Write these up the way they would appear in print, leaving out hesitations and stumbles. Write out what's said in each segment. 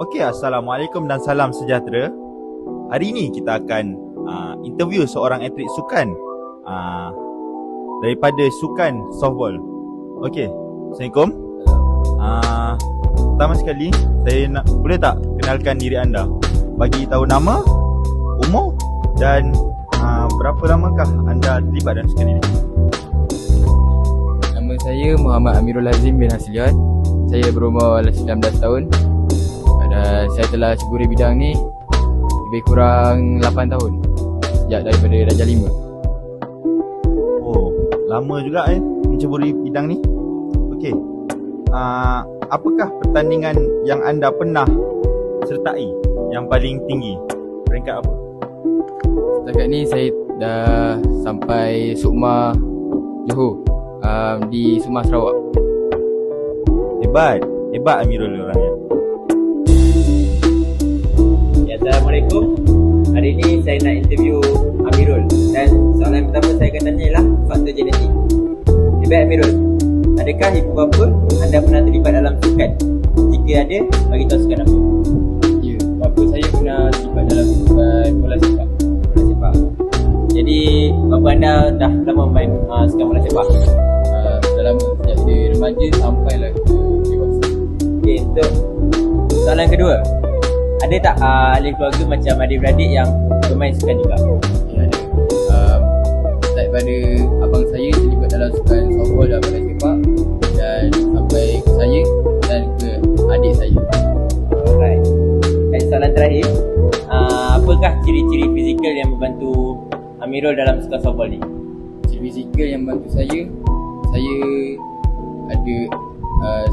Okey, Assalamualaikum dan salam sejahtera. Hari ini kita akan interview seorang atlet sukan daripada sukan softball. Okey, Assalamualaikum. Pertama sekali, saya boleh tak kenalkan diri anda? Bagi tahu nama, umur dan berapa lamakah anda terlibat dalam sukan ini? Nama saya Muhammad Amirul Hazim bin Haslian. Saya berumur 19 tahun. Dan saya telah ceburi bidang ni lebih kurang 8 tahun sejak daripada darjah 5. Oh, lama juga menceburi bidang ni. Okey. Apakah pertandingan yang anda pernah sertai yang paling tinggi? Peringkat apa? Setakat ni saya dah sampai Sukma Johor, di Sukma Sarawak. Hebat Amirul orangnya. Assalamualaikum. Hari ini saya nak interview Amirul. Dan soalan pertama saya akan tanya ialah faktor genetik. Lebih baik Amirul, adakah ibu bapa anda pernah terlibat dalam sukan? Jika ada, bagi tahu sukan apa? Ya, bapa saya pernah terlibat dalam sukan bola sepak. Jadi bapa anda dah lama main sukan bola sepak? Dah lama, sejak dia remaja sampailah ke dewasa. Okey, untuk soalan kedua, ada tak ahli keluarga macam adik-beradik yang bermain sukan juga? Ya, ada. Daripada abang saya terlibat dalam sukan softball dan bola sepak, dan sampai ke saya dan ke adik saya. Alright. Dan soalan terakhir, apakah ciri-ciri fizikal yang membantu Amirul dalam sukan softball ni? Ciri fizikal yang membantu saya ada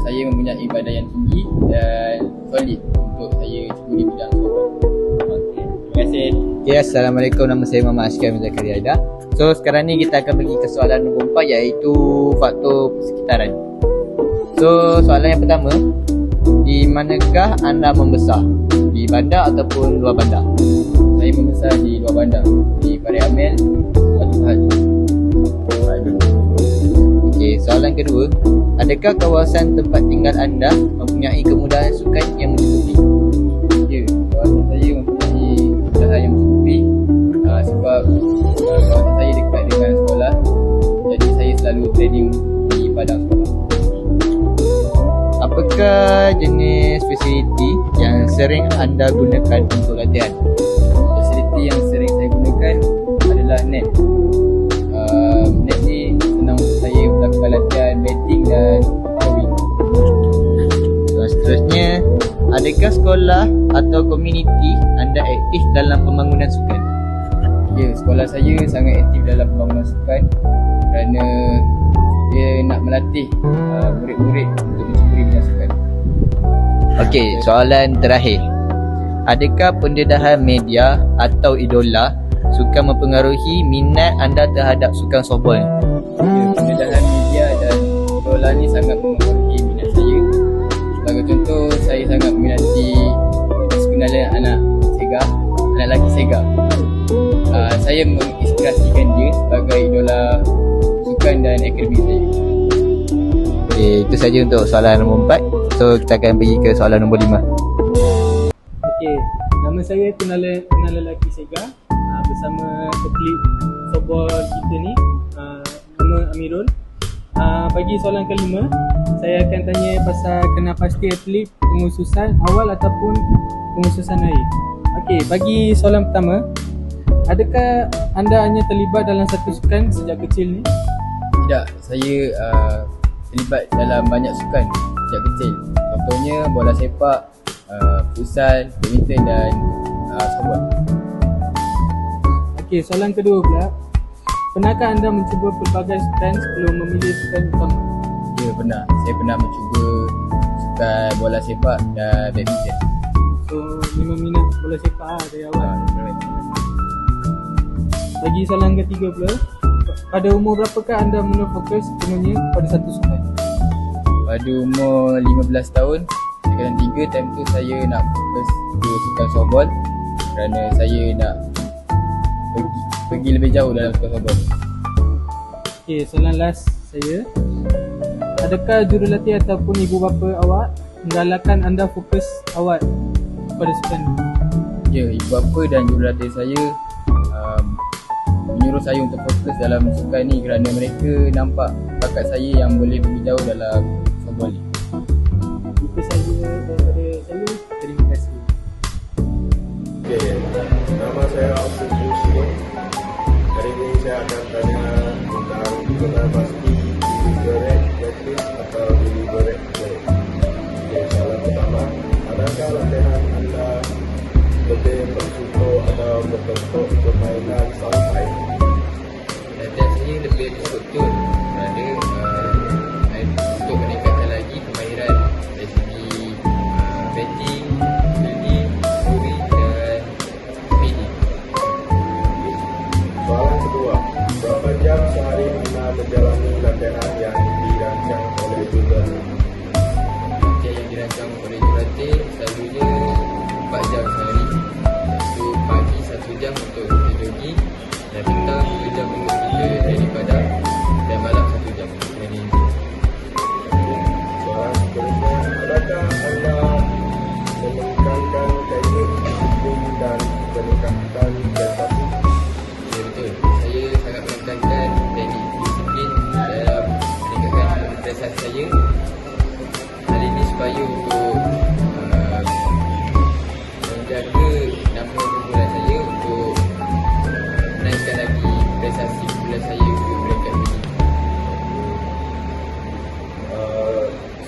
saya mempunyai badan yang tinggi dan solid untuk saya ceburi bidang softball. Okay. Terima kasih. Okay, Assalamualaikum. Nama saya Muhammad Ashkan bin Zakaria Aida. So sekarang ni kita akan pergi ke soalan nombor 4, iaitu faktor persekitaran. So soalan yang pertama, di manakah anda membesar? Di bandar ataupun luar bandar? Saya membesar di luar bandar, di Pariaman, Batu Pahat. Okay, soalan kedua, adakah kawasan tempat tinggal anda mempunyai kemudahan sukan yang mencukupi? Ya, kawasan saya mempunyai kemudahan yang mencukupi sebab kawasan saya dekat dengan sekolah. Jadi saya selalu training di padang sekolah. Apakah jenis fasiliti yang sering anda gunakan untuk latihan? Fasiliti yang sering saya gunakan adalah net. Net ni senang untuk saya melakukan latihan batting dan throwing. Seterusnya, adakah sekolah atau komuniti anda aktif dalam pembangunan sukan? Ya, sekolah saya sangat aktif dalam pembangunan sukan kerana dia nak melatih murid-murid untuk menceburi bidang sukan. Okey, soalan terakhir. Adakah pendedahan media atau idola sukan mempengaruhi minat anda terhadap sukan softball? Ya, pendedahan media dan idola ni sangat mempengaruhi minat saya. Sebagai contoh, saya sangat meminati kenalan anak lelaki Sega. Saya menginspirasikan dia sebagai idola sukan dan akademik saya. Okey, itu saja untuk soalan nombor 4. So kita akan pergi ke soalan nombor 5. Okey, nama saya Kenalan Lelaki Sega, bersama atlet softball kita ni, nama Amirul. Bagi soalan kelima, saya akan tanya pasal kenal pasti atlet pengususan awal ataupun pengususan akhir. Okey, bagi soalan pertama, adakah anda hanya terlibat dalam satu sukan sejak kecil ni? Tidak, saya terlibat dalam banyak sukan sejak kecil. Contohnya bola sepak, futsal, badminton dan softball. Okey, soalan kedua pula, pernahkah anda mencuba pelbagai sukan sebelum memilih sukan utama? Ya, pernah. Saya pernah mencuba sukan bola sepak dan badminton. So, memang minat bola sepak dari awal. Bagi soalan ketiga pula, pada umur berapakah anda mula fokus sepenuhnya pada satu sukan? Pada umur 15 tahun, sekarang 3, time tu saya nak fokus ke sukan softball kerana saya nak pergi lebih jauh dalam sukan softball. Okey, soalan last saya. Adakah jurulatih ataupun ibu bapa awak menggalakkan anda fokus awak pada sukan ni? Ya, ibu bapa dan jurulatih saya menyuruh saya untuk fokus dalam sukan ni kerana mereka nampak bakat saya yang boleh pergi jauh dalam softball ni. Itu saja daripada saya. Terima kasih. Okay, nama saya Abdul Muslim. Hari ini saya akan tanya tentang guna pasti deliberate practice atau deliberate play. Okay, soalan pertama, adakah latihan anda lebih berstruktur atau berbentuk permainan sampai? Latihan saya lebih terstruktur kerana untuk meningkatkan lagi kemahiran dari segi batting, fielding, scoring dan speeding. Soalan kedua, berapa jam sehari anda menjalani latihan yang dirancang oleh tutor? Latihan yang dirancang oleh jurulatih selalunya 4 jam sehari. Iaitu pagi 1 jam untuk kita jogging dan petang 2 jam untuk kita training badan dan malam 1 jam untuk training gym. Soalan seterusnya, adakah anda menekankan teknik, disiplin dan peningkatan prestasi? Ya betul, saya sangat menekankan teknik disiplin dalam meningkatkan prestasi saya. Hal ini supaya untuk menjaga nama kumpulan saya untuk menaikkan lagi prestasi kumpulan saya untuk peringkat ini.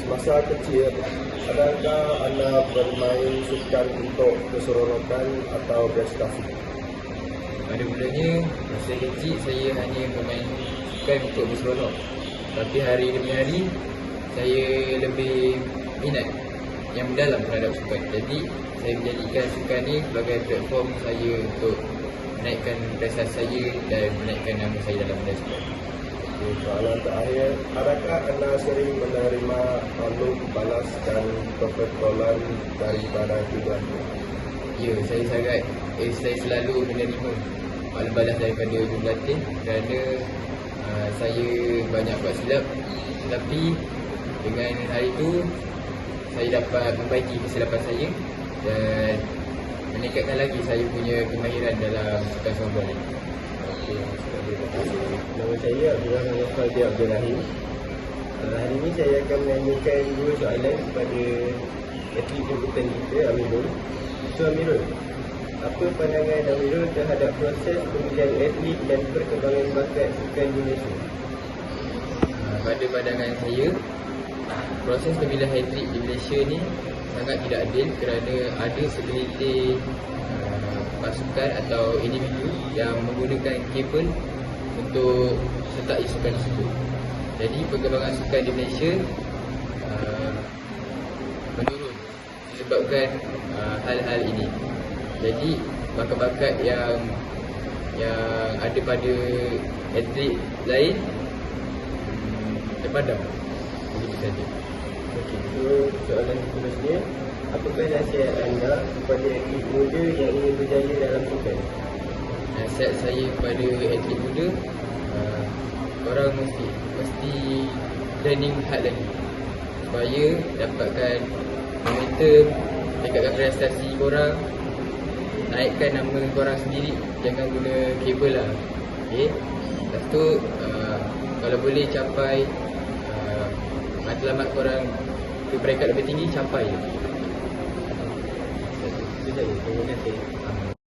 Semasa kecil, adakah anda bermain sukan untuk keseronokan atau prestasi? Pada mulanya, masa kecil saya hanya bermain sukan untuk berseronok. Tapi hari demi hari, saya lebih minat yang mendalam terhadap sukan. Jadi, saya menjadikan sukan ni sebagai platform saya untuk menaikkan prestasi saya dan menaikkan nama saya dalam bidang sukan. Okay, soalan terakhir, adakah anda sering menerima maklum balas dan perpetolan daripada tujuan? Ya, saya selalu menerima maklum balas daripada jurulatih kerana saya banyak buat silap. Tetapi dengan hari itu saya dapat membaiki kesilapan saya dan meningkatkan lagi saya punya kemahiran dalam sukan softball ni. Okey, terima kasih. Nama saya Abdullah Fadli Abdul Rahim. Hari ini saya akan menanyakan 2 soalan kepada atlet jemputan kita, Amirul. So Amirul, apa pandangan Amirul terhadap proses pemilihan atlet dan perkembangan bakat sukan di Malaysia? Pada pandangan saya, proses pemilihan atlet di Malaysia ni sangat tidak adil kerana ada segelintir pasukan atau individu yang menggunakan kabel untuk sertai sukan tersebut. Jadi perkembangan sukan di Malaysia menurun disebabkan hal-hal ini. Jadi bakat-bakat yang ada pada atlet lain terpadam. Begitu saja. Okey, so soalan seterusnya, apakah nasihat anda kepada atlet muda yang ingin berjaya dalam sukan? Nasihat saya kepada atlet muda, korang mesti training hard lagi supaya dapatkan momentum, tingkatkan prestasi korang, naikkan nama korang sendiri, jangan guna kabel lah. Okay. Lepas tu kalau boleh capai matlamat korang ke peringkat lebih tinggi, capai je. Itu saja, terima kasih.